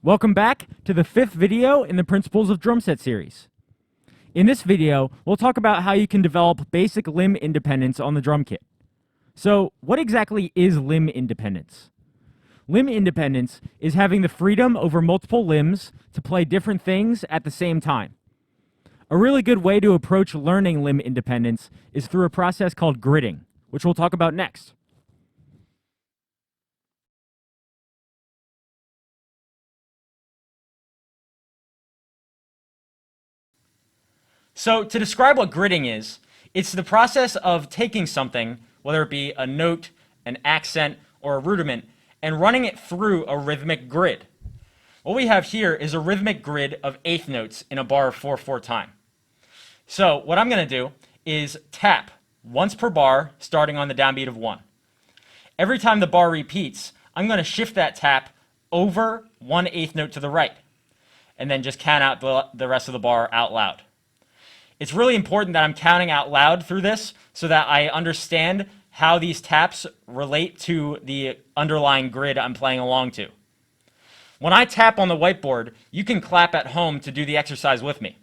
Welcome back to the 5th video in the Principles of Drum Set series. In this video, we'll talk about how you can develop basic limb independence on the drum kit. So, what exactly is limb independence? Limb independence is having the freedom over multiple limbs to play different things at the same time. A really good way to approach learning limb independence is through a process called gridding, which we'll talk about next. So to describe what gridding is, it's the process of taking something, whether it be a note, an accent, or a rudiment, and running it through a rhythmic grid. What we have here is a rhythmic grid of eighth notes in a bar of 4/4 time. So what I'm going to do is tap once per bar, starting on the downbeat of 1. Every time the bar repeats, I'm going to shift that tap over 1/8 note to the right, and then just count out the rest of the bar out loud. It's really important that I'm counting out loud through this so that I understand how these taps relate to the underlying grid I'm playing along to. When I tap on the whiteboard, you can clap at home to do the exercise with me.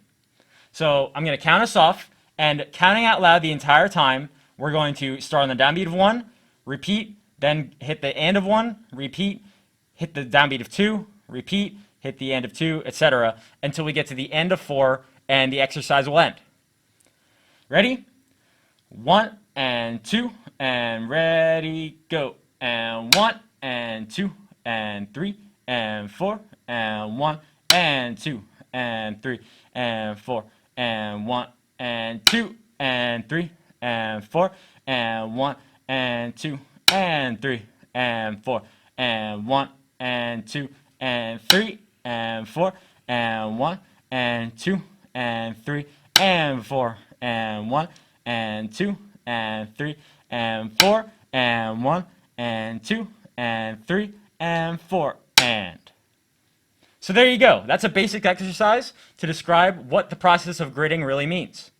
So I'm going to count us off, and counting out loud the entire time, we're going to start on the downbeat of 1, repeat, then hit the end of 1, repeat, hit the downbeat of 2, repeat, hit the end of 2, etc., until we get to the end of 4, and the exercise will end. Ready? 1 and 2 and ready, go. And 1 and 2 and 3 and 4 and 1 and 2 and 3 and 4 and 1 and 2 and 3 and 4 and 1 and 2 and 3 and 4 and 1 and 2 and 3 and 4 and 1 and 2 and 3 and 4 and 1 and 2 and 3 and 4 and 1 and 2 and 3 and 4 and. So there you go. That's a basic exercise to describe what the process of gridding really means.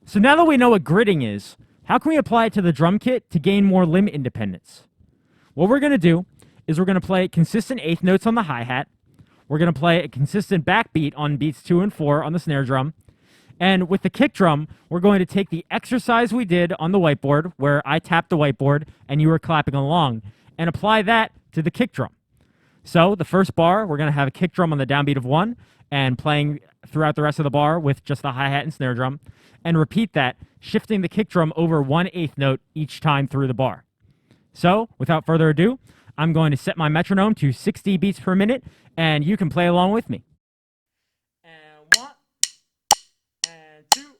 So now that we know what gridding is, how can we apply it to the drum kit to gain more limb independence? What we're going to do is we're going to play consistent eighth notes on the hi-hat. We're going to play a consistent backbeat on beats 2 and 4 on the snare drum. And with the kick drum, we're going to take the exercise we did on the whiteboard, where I tapped the whiteboard and you were clapping along, and apply that to the kick drum. So the first bar, we're going to have a kick drum on the downbeat of 1 and playing throughout the rest of the bar with just the hi-hat and snare drum, and repeat that, shifting the kick drum over 1/8 note each time through the bar. So, without further ado, I'm going to set my metronome to 60 beats per minute, and you can play along with me. And 1, and 2,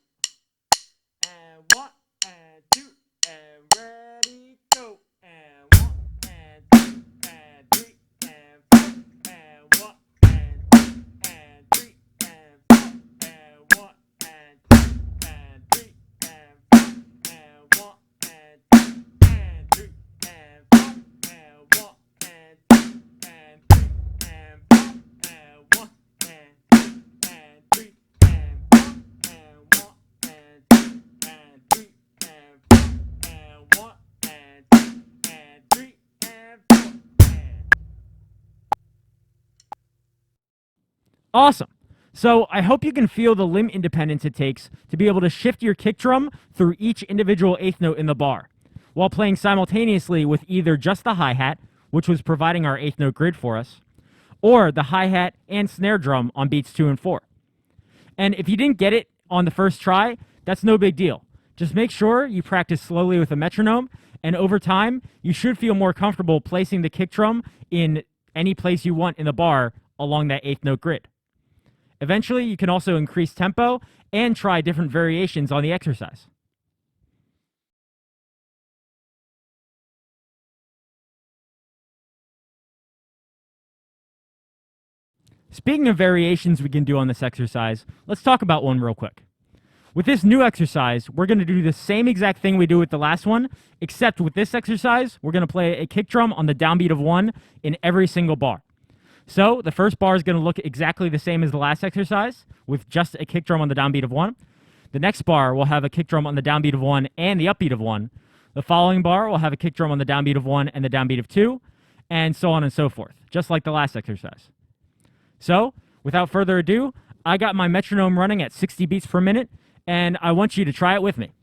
and 1, and 2, and ready, go. And 1, and 2, and 3, and 4, and 1, and 2, and 3, and 4, and 1, and 2, and 3, and 4, and 1, and 2, and 3, and 4, and 1, and 2, and 3, and 4, and 1, and 2, and 3, and 4, and 1, and 2, and 3, and 4, and 1, and 2, and 3, and 4, and. Awesome. So I hope you can feel the limb independence it takes to be able to shift your kick drum through each individual eighth note in the bar, while playing simultaneously with either just the hi-hat, which was providing our eighth note grid for us, or the hi-hat and snare drum on beats 2 and 4. And if you didn't get it on the first try, that's no big deal. Just make sure you practice slowly with a metronome, and over time, you should feel more comfortable placing the kick drum in any place you want in the bar along that eighth note grid. Eventually, you can also increase tempo and try different variations on the exercise. Speaking of variations we can do on this exercise, let's talk about one real quick. With this new exercise, we're going to do the same exact thing we do with the last one, except with this exercise, we're going to play a kick drum on the downbeat of 1 in every single bar. So the first bar is going to look exactly the same as the last exercise, with just a kick drum on the downbeat of 1. The next bar will have a kick drum on the downbeat of 1 and the upbeat of 1. The following bar will have a kick drum on the downbeat of 1 and the downbeat of 2, and so on and so forth, just like the last exercise. So, without further ado, I got my metronome running at 60 beats per minute, and I want you to try it with me.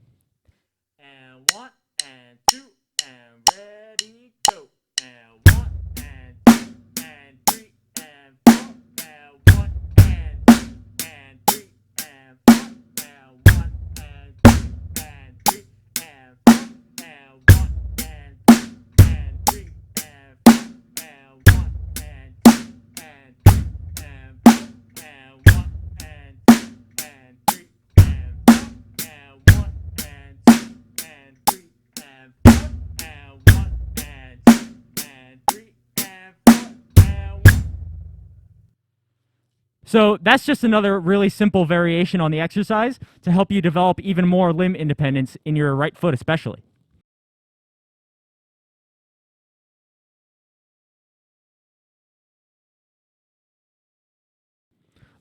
And 1, and 2, and ready, go. And 1, and 2, and 3, and 4, and 1, and 2, and 3, and 4, and 1, and 2, and 3, and 4, and 1, and 2, and 3, and 4, and 1, and 2, and 3, and 4, and 1, and 2, and 3, and 4, and 1, and 2, and 3, and 4, and 1, and 2, and 3, and 4, and 1. So that's just another really simple variation on the exercise to help you develop even more limb independence in your right foot especially.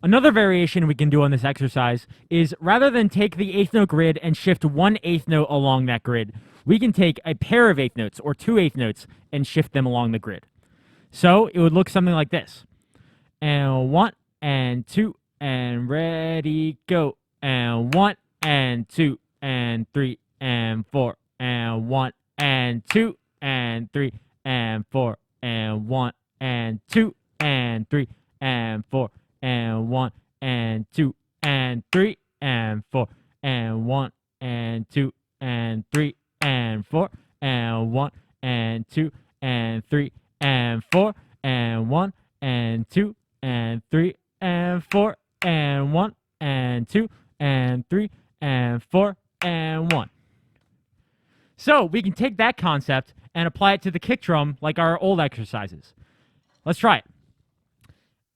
Another variation we can do on this exercise is rather than take the eighth note grid and shift one eighth note along that grid, we can take a pair of eighth notes or two eighth notes and shift them along the grid. So it would look something like this. And 1, and 2, and ready, go. And 1, and 2, and 3, and 4, and 1, and 2, and 3, and 4, and 1, and 2, and 3, and 4, and 1, and 2, and 3, and 4, and 1, and 2, and 3, and 4, and 1, and 2, and 3, and 4, and 1, and 2, and 3, and 4, and 1, and 2, and 3, and 4, and 1. So we can take that concept and apply it to the kick drum like our old exercises. Let's try it.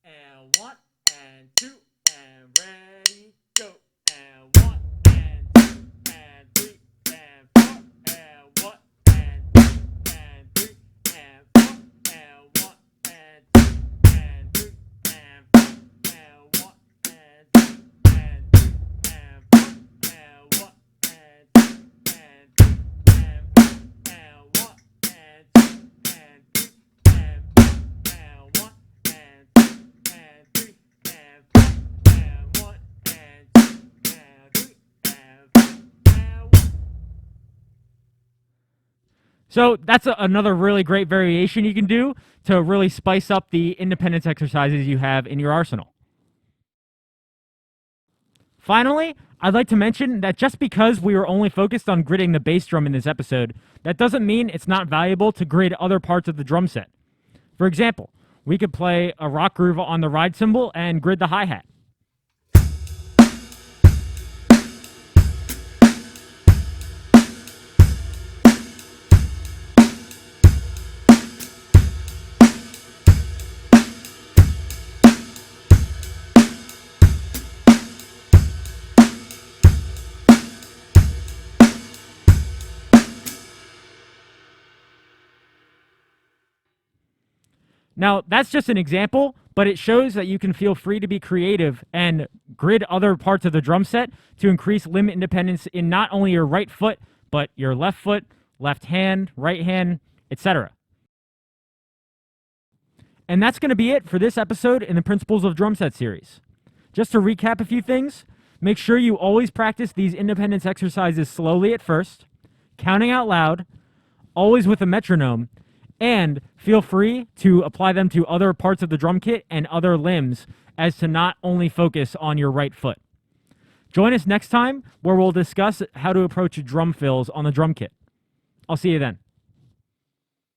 And 1, and 2, and ready, go. And 1, and 2, and 3, and 4, and 1, and 2, and 3, and 4, and 1, and 2, and 3, and 4, and 1, and 2, and 3, and 4, and 1, and 2, and 3, and 4, and 1, and 2, and 3, and 4, and 1, and 2, and 3, and 4, and 1, and 2, and 3, and 4, and 1. So that's another really great variation you can do to really spice up the independence exercises you have in your arsenal. Finally, I'd like to mention that just because we were only focused on gridding the bass drum in this episode, that doesn't mean it's not valuable to grid other parts of the drum set. For example, we could play a rock groove on the ride cymbal and grid the hi-hat. Now, that's just an example, but it shows that you can feel free to be creative and grid other parts of the drum set to increase limb independence in not only your right foot, but your left foot, left hand, right hand, etc. And that's going to be it for this episode in the Principles of Drum Set series. Just to recap a few things, make sure you always practice these independence exercises slowly at first, counting out loud, always with a metronome, and feel free to apply them to other parts of the drum kit and other limbs as to not only focus on your right foot. Join us next time where we'll discuss how to approach drum fills on the drum kit. I'll see you then.